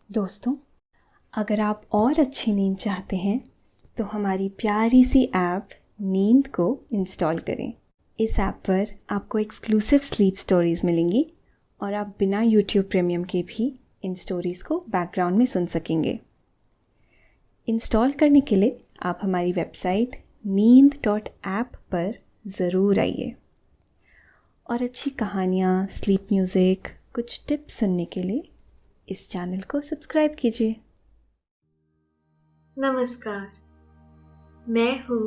दोस्तों, अगर आप और अच्छी नींद चाहते हैं तो हमारी प्यारी सी ऐप नींद को इंस्टॉल करें। इस ऐप पर आपको एक्सक्लूसिव स्लीप स्टोरीज़ मिलेंगी और आप बिना YouTube प्रीमियम के भी इन स्टोरीज़ को बैकग्राउंड में सुन सकेंगे। इंस्टॉल करने के लिए आप हमारी वेबसाइट neend.app पर ज़रूर आइए और अच्छी कहानियाँ, स्लीप म्यूज़िक, कुछ टिप्स सुनने के लिए इस चैनल को सब्सक्राइब कीजिए। नमस्कार, मैं हूँ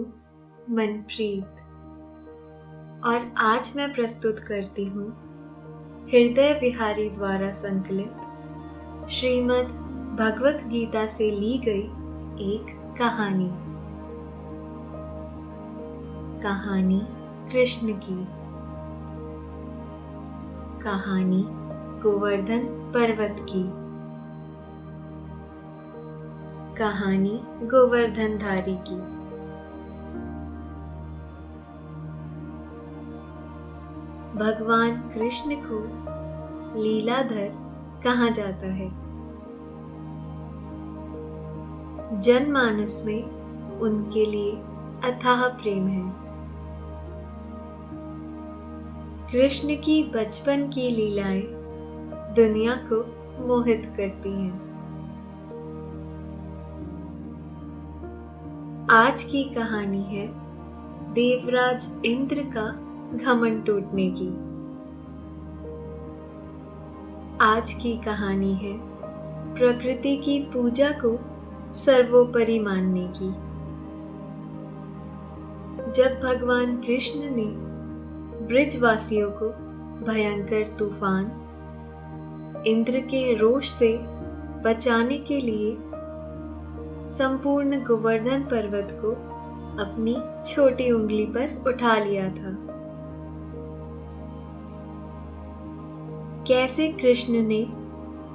मनप्रीत और आज मैं प्रस्तुत करती हूँ हृदय बिहारी द्वारा संकलित श्रीमद् भगवत गीता से ली गई एक कहानी। कहानी कृष्ण की। कहानी गोवर्धन पर्वत की। कहानी गोवर्धनधारी की। भगवान कृष्ण को लीलाधर कहा जाता है। जनमानस में उनके लिए अथाह प्रेम है। कृष्ण की बचपन की लीलाएं दुनिया को मोहित करती हैं। आज की कहानी है देवराज इंद्र का घमंड टूटने की। आज की कहानी है प्रकृति की पूजा को सर्वोपरि मानने की। जब भगवान कृष्ण ने ब्रिजवासियों को भयंकर तूफान इंद्र के रोष से बचाने के लिए संपूर्ण गोवर्धन पर्वत को अपनी छोटी उंगली पर उठा लिया था, कैसे कृष्ण ने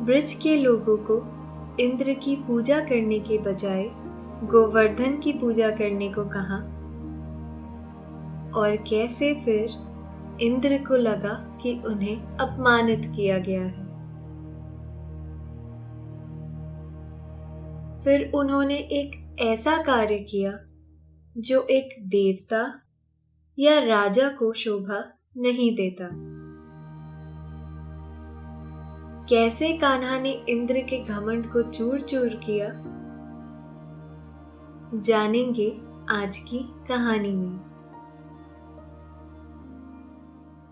ब्रिज के लोगों को इंद्र की पूजा करने के बजाय गोवर्धन की पूजा करने को कहा और कैसे फिर इंद्र को लगा कि उन्हें अपमानित किया गया है। फिर उन्होंने एक ऐसा कार्य किया जो एक देवता या राजा को शोभा नहीं देता। कैसे कान्हा ने इंद्र के घमंड को चूर चूर किया, जानेंगे आज की कहानी में।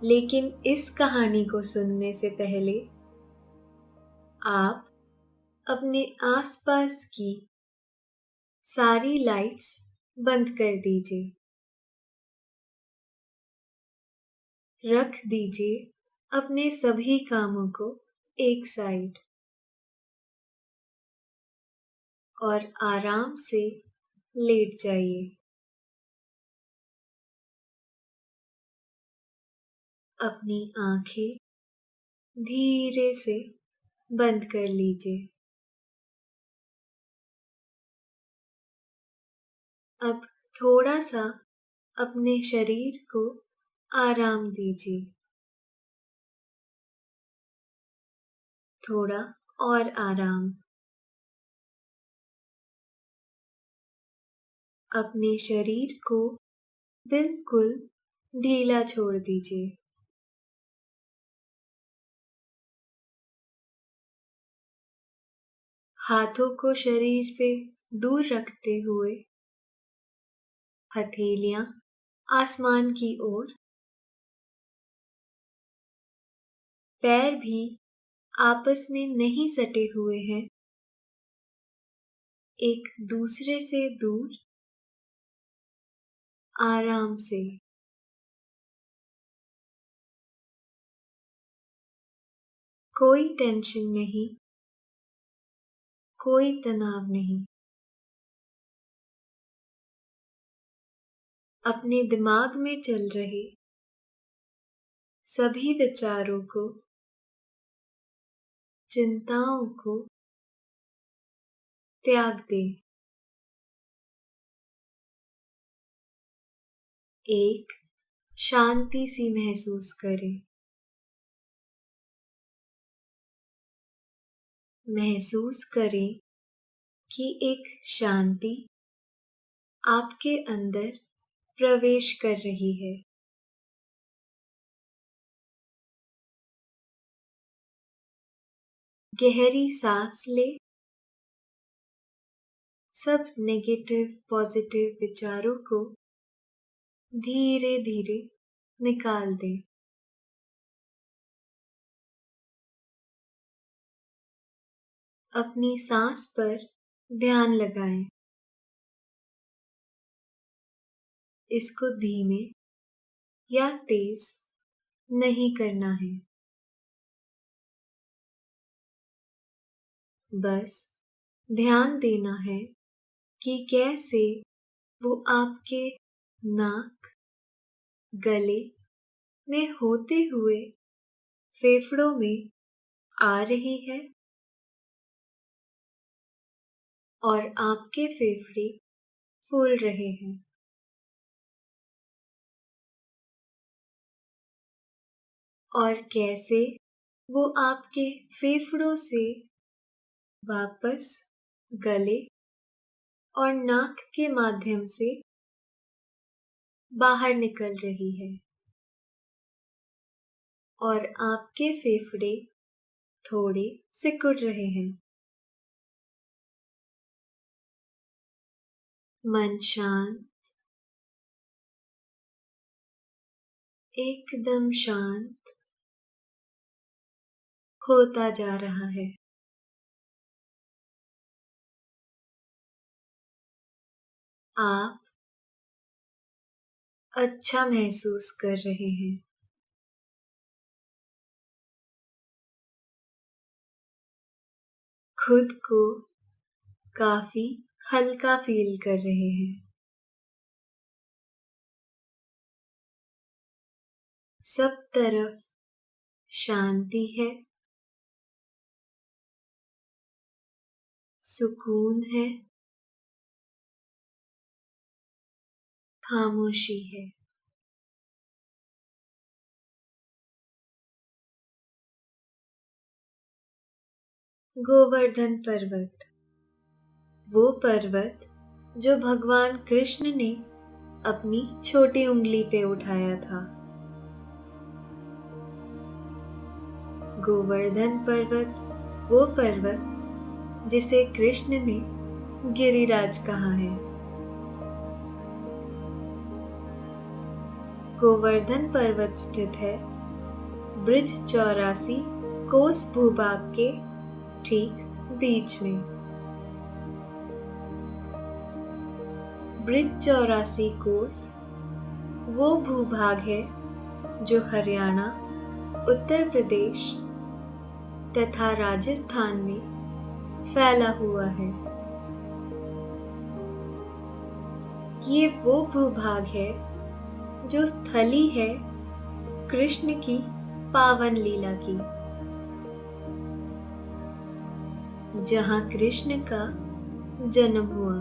लेकिन इस कहानी को सुनने से पहले आप अपने आसपास की सारी लाइट्स बंद कर दीजिए। रख दीजिए अपने सभी कामों को एक साइड और आराम से लेट जाइए। अपनी आंखें धीरे से बंद कर लीजिए। अब थोड़ा सा अपने शरीर को आराम दीजिए। थोड़ा और आराम। अपने शरीर को बिल्कुल ढीला छोड़ दीजिए। हाथों को शरीर से दूर रखते हुए हथेलियां आसमान की ओर, पैर भी आपस में नहीं सटे हुए हैं, एक दूसरे से दूर आराम से। कोई टेंशन नहीं, कोई तनाव नहीं। अपने दिमाग में चल रहे सभी विचारों को, चिंताओं को त्याग दें। एक शांति सी महसूस करें। महसूस करें कि एक शांति आपके अंदर प्रवेश कर रही है। गहरी सांस ले। सब नेगेटिव पॉजिटिव विचारों को धीरे धीरे निकाल दें। अपनी सांस पर ध्यान लगाएं। इसको धीमे या तेज नहीं करना है। बस ध्यान देना है कि कैसे वो आपके नाक, गले में होते हुए फेफड़ों में आ रही है और आपके फेफड़े फूल रहे हैं। और कैसे वो आपके फेफड़ों से वापस गले और नाक के माध्यम से बाहर निकल रही है और आपके फेफड़े थोड़े सिकुड़ रहे हैं। मन शांत, एकदम शांत होता जा रहा है। आप अच्छा महसूस कर रहे हैं। खुद को काफी हल्का फील कर रहे हैं। सब तरफ शांति है, सुकून है, खामोशी है। गोवर्धन पर्वत, वो पर्वत जो भगवान कृष्ण ने अपनी छोटी उंगली पे उठाया था। गोवर्धन पर्वत वो पर्वत जिसे कृष्ण ने गिरिराज कहा है। गोवर्धन पर्वत स्थित है ब्रिज 84 कोस भूभाग के ठीक बीच में। ब्रिज 84 कोस वो भूभाग है जो हरियाणा, उत्तर प्रदेश तथा राजस्थान में फैला हुआ है। ये वो भूभाग है जो स्थली है कृष्ण की पावन लीला की, जहां कृष्ण का जन्म हुआ,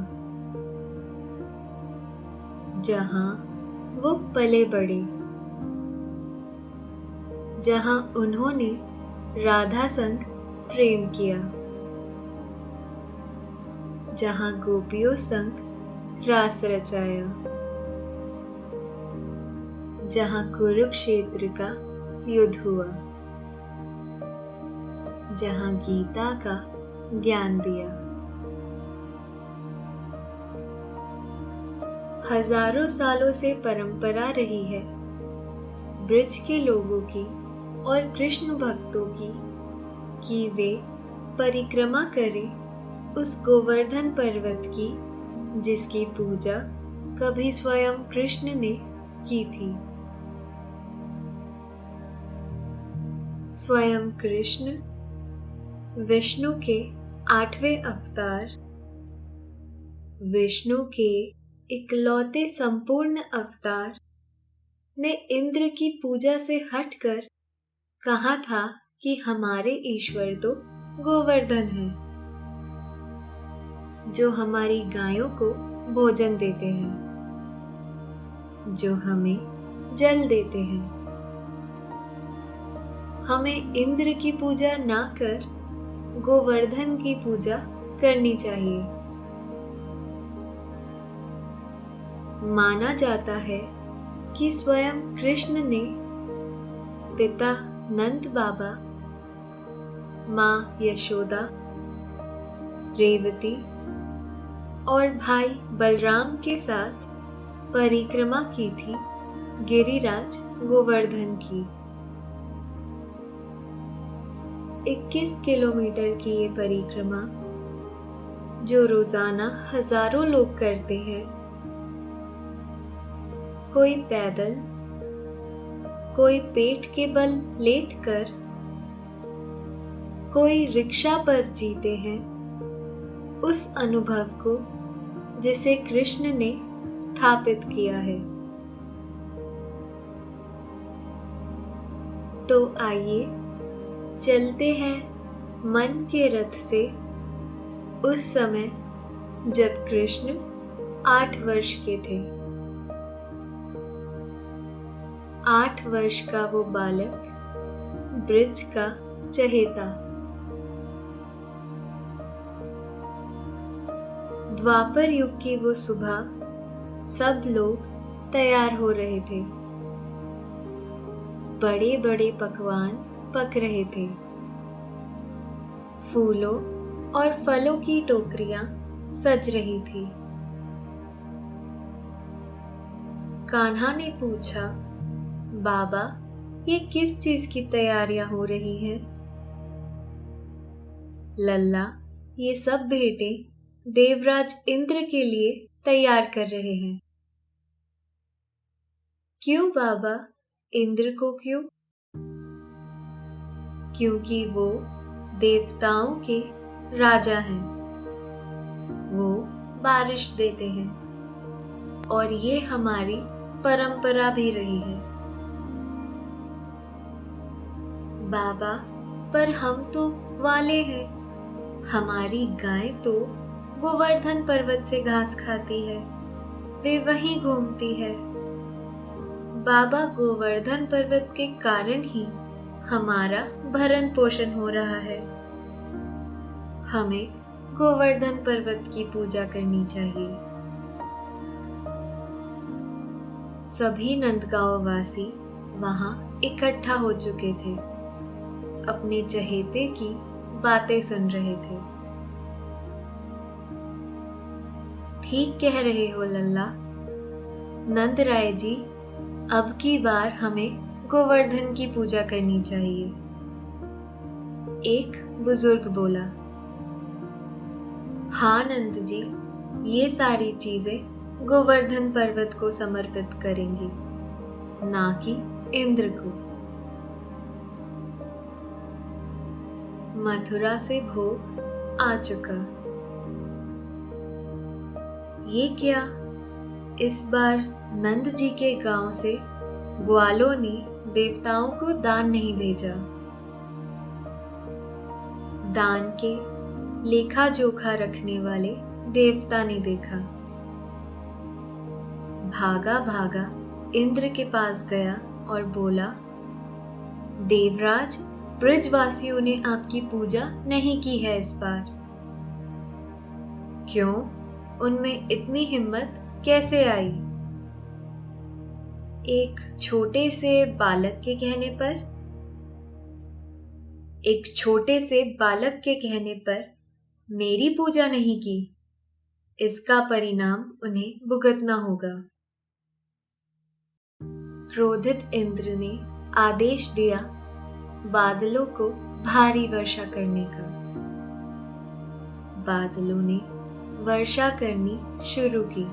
जहां वो पले बढ़े, जहां उन्होंने राधा संग प्रेम किया, जहां गोपियों संग रास रचाया, जहां कुरुक्षेत्र का युद्ध हुआ, जहां गीता का ज्ञान दिया। हजारों सालों से परंपरा रही है ब्रिज के लोगों की और कृष्ण भक्तों की कि वे परिक्रमा करें उस गोवर्धन पर्वत की जिसकी पूजा कभी स्वयं कृष्ण ने की थी। स्वयं कृष्ण विष्णु के 8वें अवतार, विष्णु के इकलौते संपूर्ण अवतार ने इंद्र की पूजा से हटकर कहा था कि हमारे ईश्वर तो गोवर्धन हैं, जो हमारी गायों को भोजन देते हैं, जो हमें जल देते हैं। हमें इंद्र की पूजा ना कर गोवर्धन की पूजा करनी चाहिए। माना जाता है कि स्वयं कृष्ण ने पिता नंद बाबा, माँ यशोदा, रेवती और भाई बलराम के साथ परिक्रमा की थी गिरिराज गोवर्धन की। 21 किलोमीटर की ये परिक्रमा जो रोजाना हजारों लोग करते हैं, कोई पैदल, कोई पेट के बल लेटकर, कोई रिक्शा पर जीते हैं उस अनुभव को जिसे कृष्ण ने स्थापित किया है। तो आइए चलते हैं मन के रथ से उस समय जब कृष्ण 8 वर्ष के थे। 8 वर्ष का वो बालक, ब्रिज का चहेता। द्वापर युग की वो सुबह सब लोग तैयार हो रहे थे। बड़े बड़े पकवान पक रहे थे। फूलों और फलों की टोकरियां सज रही थी। कान्हा ने पूछा, बाबा, ये किस चीज की तैयारियां हो रही हैं? लल्ला, ये सब भेंटें देवराज इंद्र के लिए तैयार कर रहे हैं। क्यों बाबा, इंद्र को क्यों? क्योंकि वो देवताओं के राजा हैं। वो बारिश देते हैं और ये हमारी परंपरा भी रही है। बाबा, पर हम तो ग्वाले हैं। हमारी गाय तो गोवर्धन पर्वत से घास खाती है, वे वहीं घूमती है। बाबा, गोवर्धन पर्वत के कारण ही हमारा भरण पोषण हो रहा है। हमें गोवर्धन पर्वत की पूजा करनी चाहिए। सभी नंदगांव वासी वहां इकट्ठा हो चुके थे, अपने चहेते की बातें सुन रहे थे। ठीक कह रहे हो लल्ला। नंद राय जी, अब की बार हमें गोवर्धन की पूजा करनी चाहिए। एक बुजुर्ग बोला। हाँ नंद जी, ये सारी चीजें गोवर्धन पर्वत को समर्पित करेंगे, ना कि इंद्र को। मथुरा से भोग आ चुका। ये क्या, इस बार नंद जी के गांव से ग्वालों ने देवताओं को दान नहीं भेजा। दान के लेखा जोखा रखने वाले देवता ने देखा। भागा भागा इंद्र के पास गया और बोला, देवराज, ब्रजवासियों ने आपकी पूजा नहीं की है इस बार। क्यों? उनमें इतनी हिम्मत कैसे आई? एक छोटे से बालक के कहने पर? एक छोटे से बालक के कहने पर मेरी पूजा नहीं की, इसका परिणाम उन्हें भुगतना होगा। क्रोधित इंद्र ने आदेश दिया बादलों को भारी वर्षा करने का। बादलों ने वर्षा करनी शुरू की।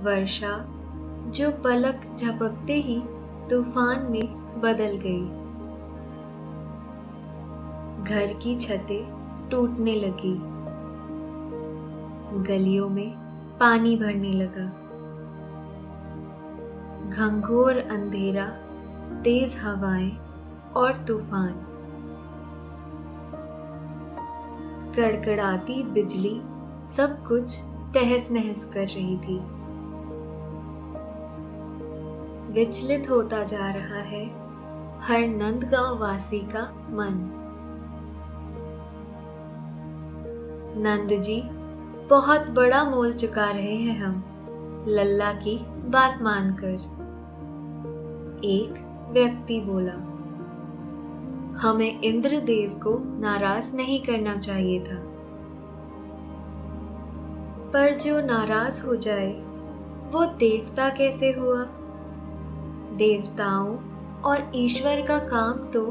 वर्षा जो पलक झपकते ही तूफान में बदल गई। घर की छतें टूटने लगी। गलियों में पानी भरने लगा। घंघोर अंधेरा, तेज हवाएं और तूफान। कड़कड़ाती बिजली सब कुछ तहस नहस कर रही थी। विचलित होता जा रहा है हर नंदगांव वासी का मन। नंद जी, बहुत बड़ा मोल चुका रहे हैं हम लल्ला की बात मानकर। एक व्यक्ति बोला, हमें इंद्रदेव को नाराज नहीं करना चाहिए था, पर जो नाराज हो जाए वो देवता कैसे हुआ? देवताओं और ईश्वर का काम तो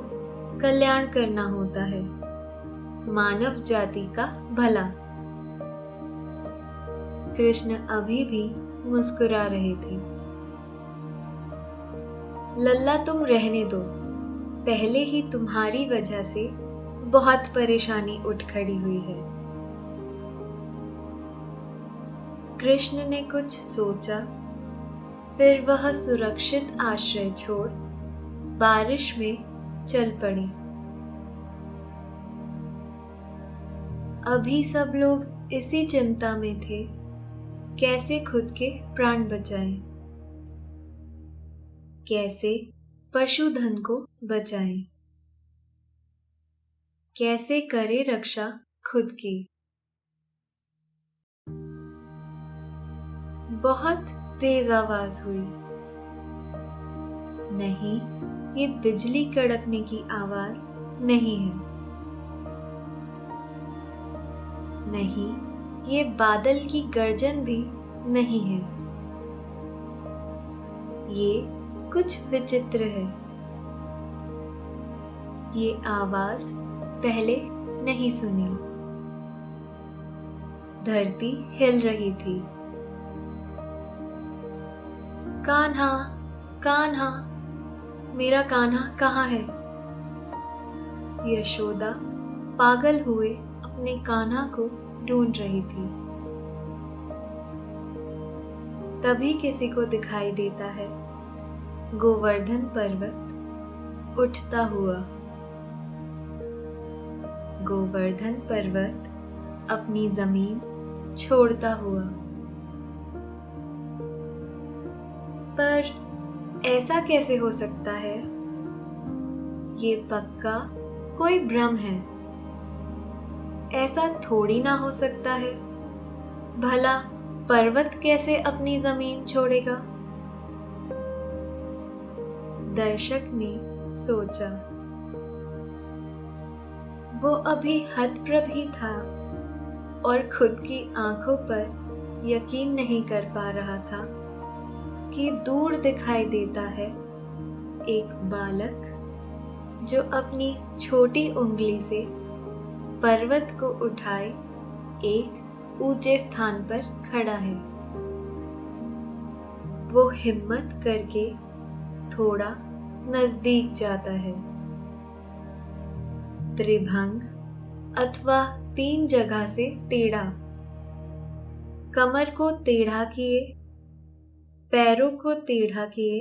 कल्याण करना होता है, मानव जाति का भला। कृष्ण अभी भी मुस्कुरा रहे थे। लल्ला, तुम रहने दो, पहले ही तुम्हारी वजह से बहुत परेशानी उठ खड़ी हुई है। कृष्ण ने कुछ सोचा, फिर वह सुरक्षित आश्रय छोड़ बारिश में चल पड़े। अभी सब लोग इसी चिंता में थे, कैसे खुद के प्राण बचाएं, कैसे पशुधन को बचाएं, कैसे करे रक्षा खुद की। बहुत तेज आवाज हुई। नहीं, ये बिजली कड़कने की आवाज नहीं है। नहीं, ये बादल की गर्जन भी नहीं है। ये कुछ विचित्र है। ये आवाज पहले नहीं सुनी। धरती हिल रही थी। कान्हा, कान्हा, मेरा कान्हा कहाँ है? यशोदा पागल हुए अपने कान्हा को ढूंढ रही थी। तभी किसी को दिखाई देता है गोवर्धन पर्वत उठता हुआ। गोवर्धन पर्वत अपनी जमीन छोड़ता हुआ। पर ऐसा कैसे हो सकता है? ये पक्का कोई भ्रम है। ऐसा थोड़ी ना हो सकता है। भला पर्वत कैसे अपनी जमीन छोड़ेगा? दर्शक ने सोचा। वो अभी हतप्रभ ही था और खुद की आंखों पर यकीन नहीं कर पा रहा था कि दूर दिखाई देता है एक बालक जो अपनी छोटी उंगली से पर्वत को उठाए एक ऊंचे स्थान पर खड़ा है। वो हिम्मत करके थोड़ा नजदीक जाता है। त्रिभंग अथवा 3 जगह से टेढ़ा, कमर को टेढ़ा किए, पैरों को टेढ़ा किए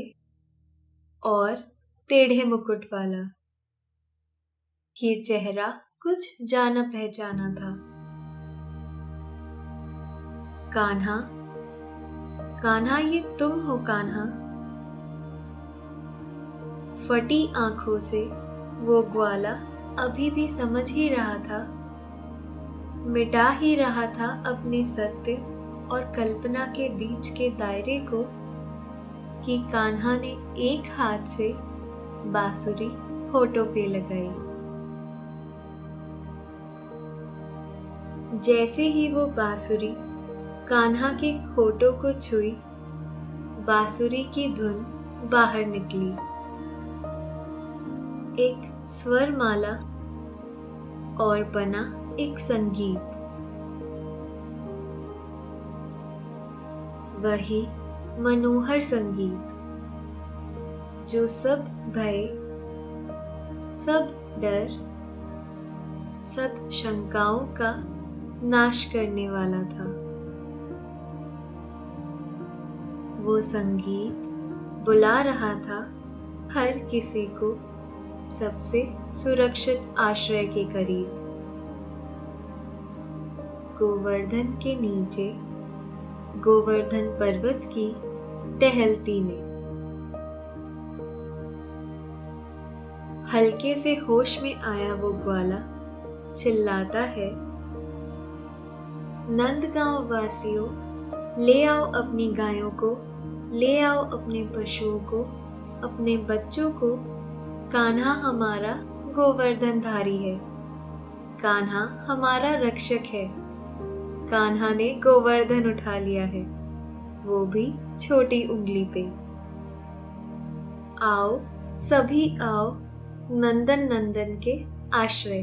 और टेढ़े मुकुट वाला। ये चेहरा कुछ जाना पहचाना था। कान्हा, कान्हा, ये तुम हो कान्हा? फटी आंखों से वो ग्वाला अभी भी समझ ही रहा था, मिटा ही रहा था अपने सत्य और कल्पना के बीच के दायरे को, कि कान्हा ने एक हाथ से बांसुरी होठों पे लगाई। जैसे ही वो बांसुरी कान्हा के होठों को छुई, बांसुरी की धुन बाहर निकली। एक स्वर माला और बना एक संगीत। वही मनोहर संगीत जो सब भय, सब डर, सब शंकाओं का नाश करने वाला था। वो संगीत बुला रहा था हर किसी को सबसे सुरक्षित आश्रय के करीब। गोवर्धन के नीचे गोवर्धन पर्वत की टहलती में। हल्के से होश में आया वो ग्वाला चिल्लाता है, नंदगांव वासियों, ले आओ अपनी गायों को, ले आओ अपने पशुओं को, अपने बच्चों को। कान्हा हमारा गोवर्धनधारी है, कान्हा हमारा रक्षक है। कान्हा ने गोवर्धन उठा लिया है, वो भी छोटी उंगली पे। आओ सभी आओ नंदन नंदन के आश्रय।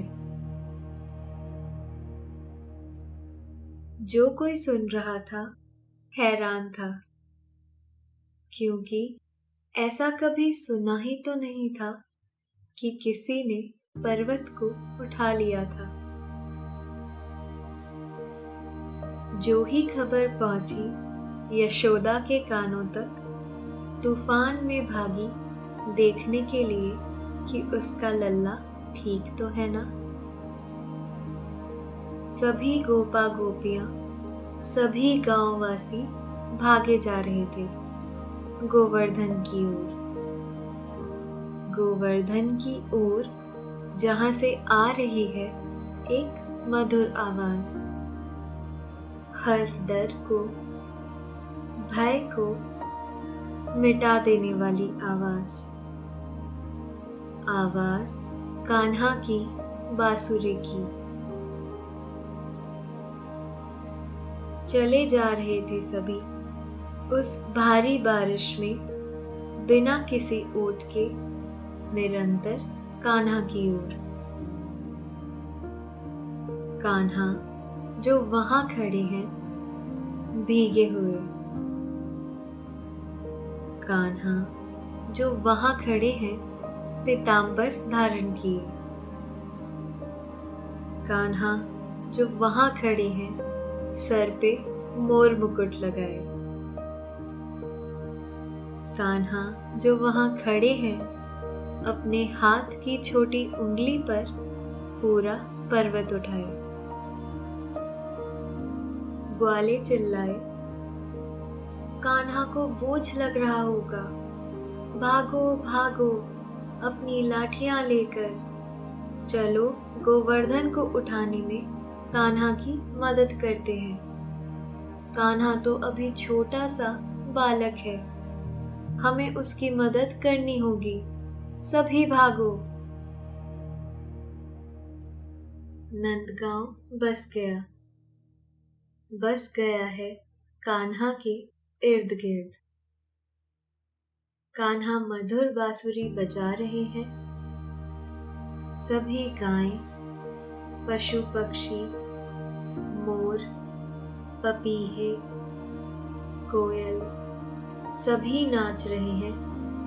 जो कोई सुन रहा था हैरान था, क्योंकि ऐसा कभी सुना ही तो नहीं था कि किसी ने पर्वत को उठा लिया था। जो ही खबर पहुंची यशोदा के कानों तक, तूफान में भागी देखने के लिए कि उसका लल्ला ठीक तो है ना। सभी गोपा गोपियां, सभी गांववासी भागे जा रहे थे गोवर्धन की ओर। गोवर्धन की ओर जहां से आ रही है एक मधुर आवाज, हर डर को, भय को मिटा देने वाली आवाज। आवाज कान्हा की बांसुरी की। चले जा रहे थे सभी उस भारी बारिश में, बिना किसी ओट के, निरंतर कान्हा की ओर। कान्हा जो वहां खड़े हैं भीगे हुए, कान्हा जो वहां खड़े हैं पीतांबर धारण किए, कान्हा जो वहां खड़े हैं सर पे मोर मुकुट लगाए, कान्हा जो वहां खड़े हैं अपने हाथ की छोटी उंगली पर पूरा पर्वत उठाए। ग्वाले चिल्लाए, कान्हा को बोझ लग रहा होगा, भागो भागो अपनी लाठियां लेकर, चलो गोवर्धन को उठाने में कान्हा की मदद करते हैं। कान्हा तो अभी छोटा सा बालक है, हमें उसकी मदद करनी होगी, सभी भागो। नंदगांव बस गया है कान्हा के इर्द गिर्द। कान्हा मधुर बांसुरी बजा रहे हैं, सभी गायें, पशु पक्षी, मोर, पपीहे, कोयल, सभी नाच रहे हैं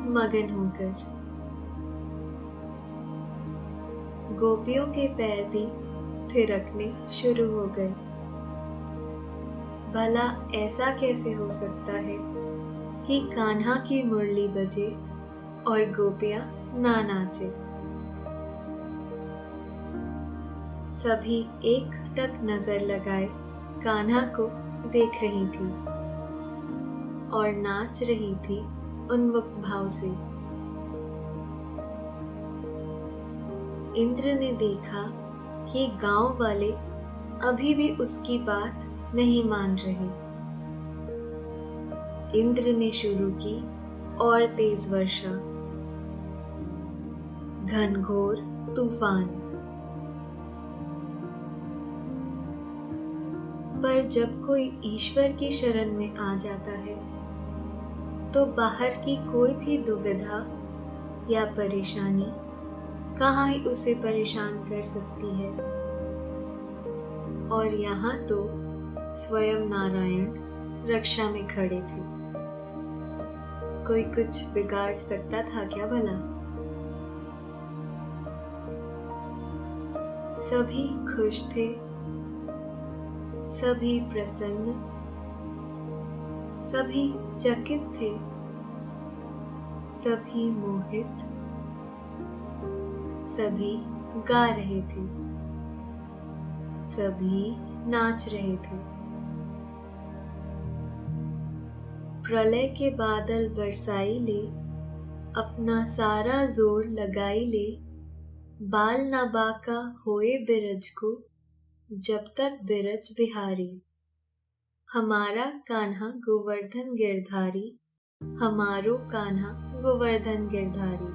मगन होकर। गोपियों के पैर भी थिरकने शुरू हो गए। भला ऐसा कैसे हो सकता है कि कान्हा की मुरली बजे और गोपियां ना नाचे। सभी एक टक नजर लगाए कान्हा को देख रही थी और नाच रही थी उन्मुक्त भाव से। इंद्र ने देखा कि गांव वाले अभी भी उसकी बात नहीं मान रहे। इंद्र ने शुरू की और तेज वर्षा, घनघोर तूफान। पर जब कोई ईश्वर की शरण में आ जाता है तो बाहर की कोई भी दुविधा या परेशानी कहाँ ही उसे परेशान कर सकती है। और यहाँ तो स्वयं नारायण रक्षा में खड़े थे। कोई कुछ बिगाड़ सकता था क्या भला? सभी खुश थे, सभी प्रसन्न, सभी चकित थे, सभी मोहित, सभी गा रहे थे, सभी नाच रहे थे। प्रलय के बादल बरसाई ले, अपना सारा जोर लगाई ले, बाल ना बाका होए बिरज को, जब तक बिरज बिहारी। हमारा कान्हा गोवर्धन गिरधारी, हमारो कान्हा गोवर्धन गिरधारी।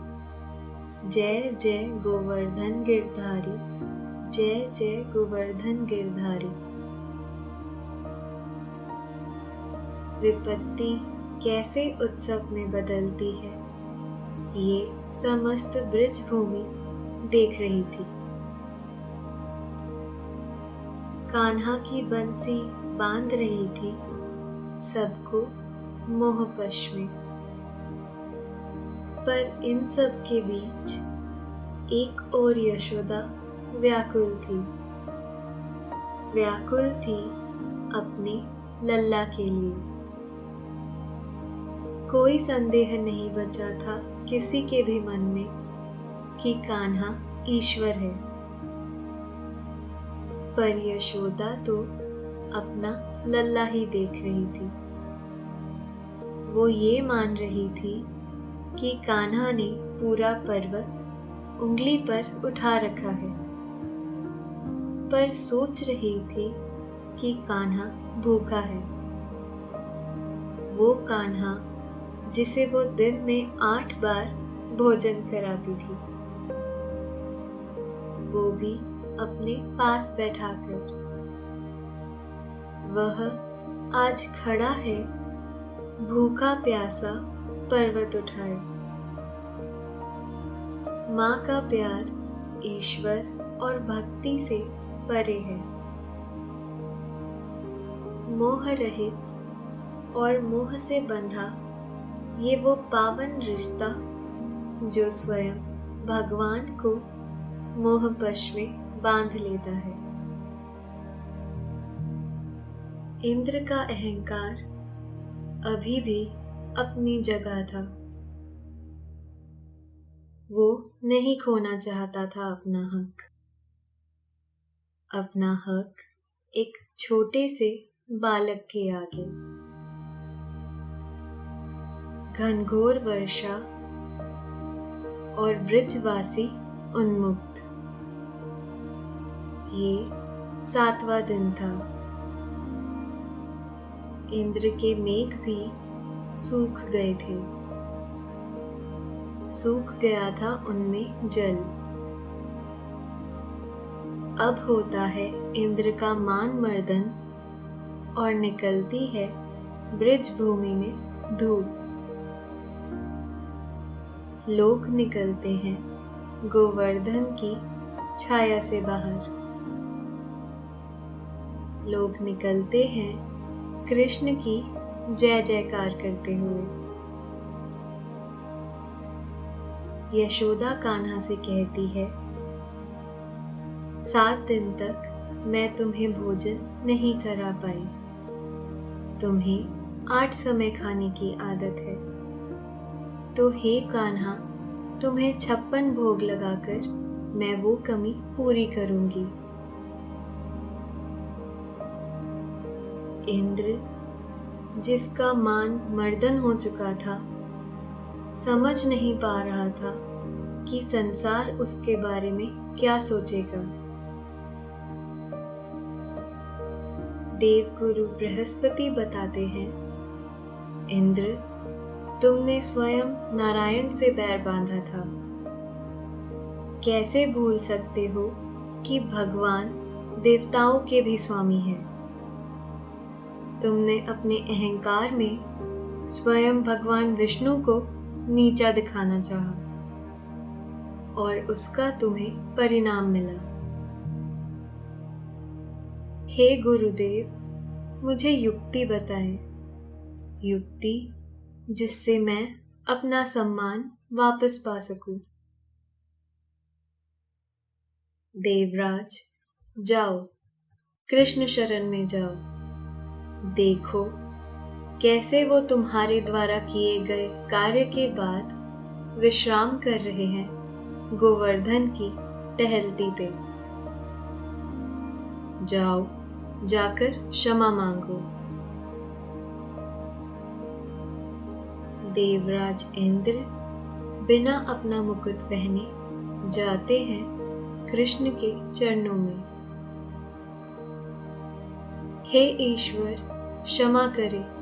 जय जय गोवर्धन गिरधारी, जय जय गोवर्धन गिरधारी। विपत्ति कैसे उत्सव में बदलती है, ये समस्त ब्रज भूमि देख रही थी। कान्हा की बंसी बांध रही थी सबको मोहपश में। पर इन सब के बीच एक और यशोदा व्याकुल थी। व्याकुल थी अपने लल्ला के लिए। कोई संदेह नहीं बचा था किसी के भी मन में कि कान्हा ईश्वर है। पर यशोदा तो अपना लल्ला ही देख रही थी। वो ये मान रही थी कि कान्हा ने पूरा पर्वत उंगली पर उठा रखा है, पर सोच रही थी कि कान्हा भूखा है। वो कान्हा जिसे वो दिन में 8 बार भोजन कराती थी, वो भी अपने पास बैठाकर। वह आज खड़ा है भूखा प्यासा पर्वत उठाए। माँ का प्यार ईश्वर और भक्ति से परे है। मोह रहित और मोह से बंधा ये वो पावन रिश्ता जो स्वयं भगवान को मोहपश में बांध लेता है। इंद्र का अहंकार अभी भी अपनी जगह था। वो नहीं खोना चाहता था अपना हक। अपना हक एक छोटे से बालक के आगे। घनघोर वर्षा और ब्रजवासी उन्मुक्त। ये 7वां दिन था। इंद्र के मेघ भी सूख गए थे। सूख गया था उनमें जल। अब होता है इंद्र का मान मर्दन और निकलती है ब्रज भूमि में धूप। लोग निकलते हैं गोवर्धन की छाया से बाहर। लोग निकलते हैं कृष्ण की जय जयकार करते हुए। यशोदा कान्हा से कहती है, 7 दिन तक मैं तुम्हें भोजन नहीं करा पाई। तुम्हें 8 समय खाने की आदत है, तो हे कान्हा, तुम्हें 56 भोग लगाकर मैं वो कमी पूरी करूंगी। इंद्र, जिसका मान मर्दन हो चुका था, समझ नहीं पा रहा था कि संसार उसके बारे में क्या सोचेगा। देवगुरु बृहस्पति बताते हैं, इंद्र, तुमने स्वयं नारायण से बैर बांधा था। कैसे भूल सकते हो कि भगवान देवताओं के भी स्वामी हैं। तुमने अपने अहंकार में स्वयं भगवान विष्णु को नीचा दिखाना चाहा और उसका तुम्हें परिणाम मिला। हे गुरुदेव, मुझे युक्ति बताएं, युक्ति जिससे मैं अपना सम्मान वापस पा सकूं। देवराज, जाओ, कृष्ण शरण में जाओ। देखो कैसे वो तुम्हारे द्वारा किए गए कार्य के बाद विश्राम कर रहे हैं गोवर्धन की टहलती पे। जाओ, जाकर क्षमा मांगो। देवराज इंद्र बिना अपना मुकुट पहने जाते हैं कृष्ण के चरणों में। हे ईश्वर, क्षमा करें,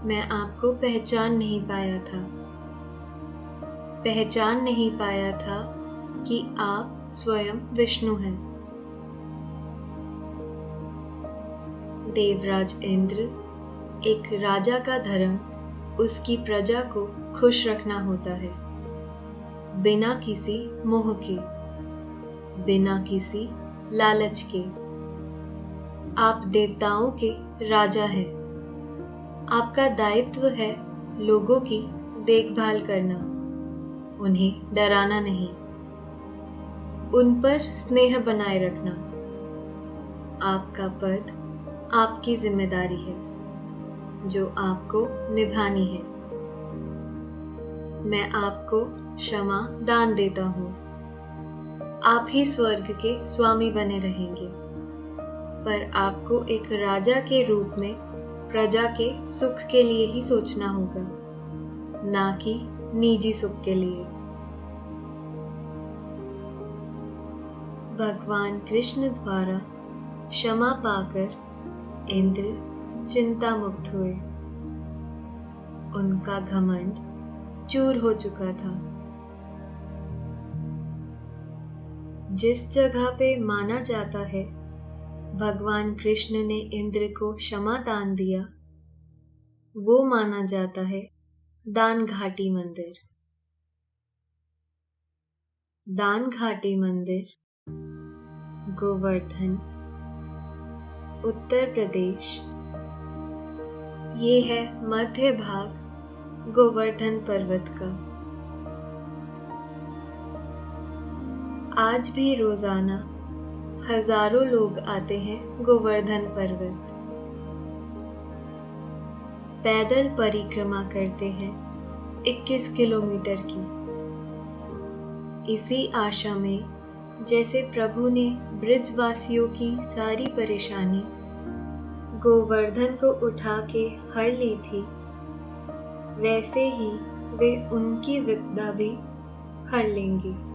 मैं आपको पहचान नहीं पाया था कि आप स्वयं विष्णु हैं। देवराज इंद्र, एक राजा का धर्म उसकी प्रजा को खुश रखना होता है, बिना किसी मोह के, बिना किसी लालच के। आप देवताओं के राजा हैं। आपका दायित्व है लोगों की देखभाल करना, उन्हें डराना नहीं, उन पर स्नेह बनाए रखना। आपका पद आपकी जिम्मेदारी है जो आपको निभानी है। मैं आपको क्षमा दान देता हूँ। आप ही स्वर्ग के स्वामी बने रहेंगे, पर आपको एक राजा के रूप में प्रजा के सुख के लिए ही सोचना होगा, ना कि निजी सुख के लिए। भगवान कृष्ण द्वारा क्षमा पाकर इंद्र चिंता मुक्त हुए। उनका घमंड चूर हो चुका था। जिस जगह पे माना जाता है भगवान कृष्ण ने इंद्र को क्षमा दान दिया, वो माना जाता है दान घाटी मंदिर। दान घाटी मंदिर गोवर्धन, उत्तर प्रदेश। ये है मध्य भाग गोवर्धन पर्वत का। आज भी रोजाना हजारों लोग आते हैं गोवर्धन पर्वत, पैदल परिक्रमा करते हैं 21 किलोमीटर की। इसी आशा में जैसे प्रभु ने ब्रिजवासियों की सारी परेशानी गोवर्धन को उठा के हर ली थी, वैसे ही वे उनकी विपदा भी हर लेंगे।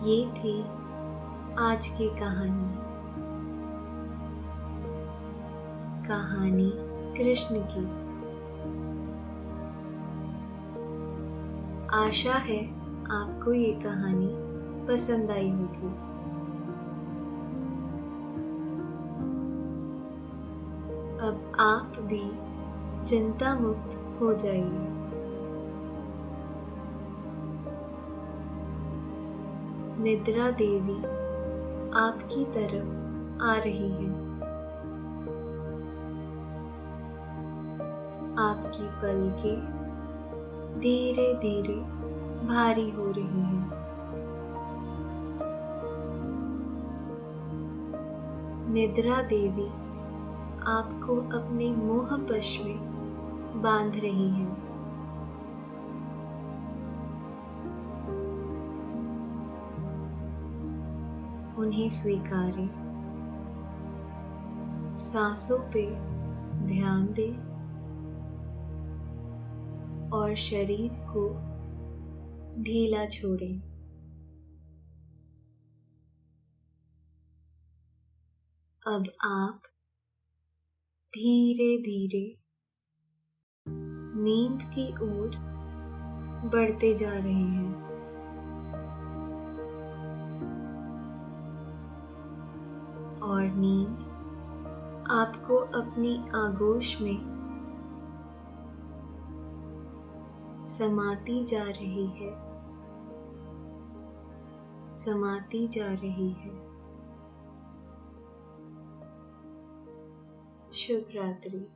ये थी आज की कहानी कृष्ण की। आशा है आपको ये कहानी पसंद आई होगी। अब आप भी चिंता मुक्त हो जाइए। निद्रा देवी आपकी तरफ आ रही है। आपकी पलकें धीरे धीरे भारी हो रही हैं। निद्रा देवी आपको अपने मोहवश में बांध रही हैं। उन्हें स्वीकारें, सांसों पे ध्यान दें और शरीर को ढीला छोड़ें। अब आप धीरे धीरे नींद की ओर बढ़ते जा रहे हैं। और नींद आपको अपनी आगोश में समाती जा रही है, समाती जा रही है। शुभ रात्रि।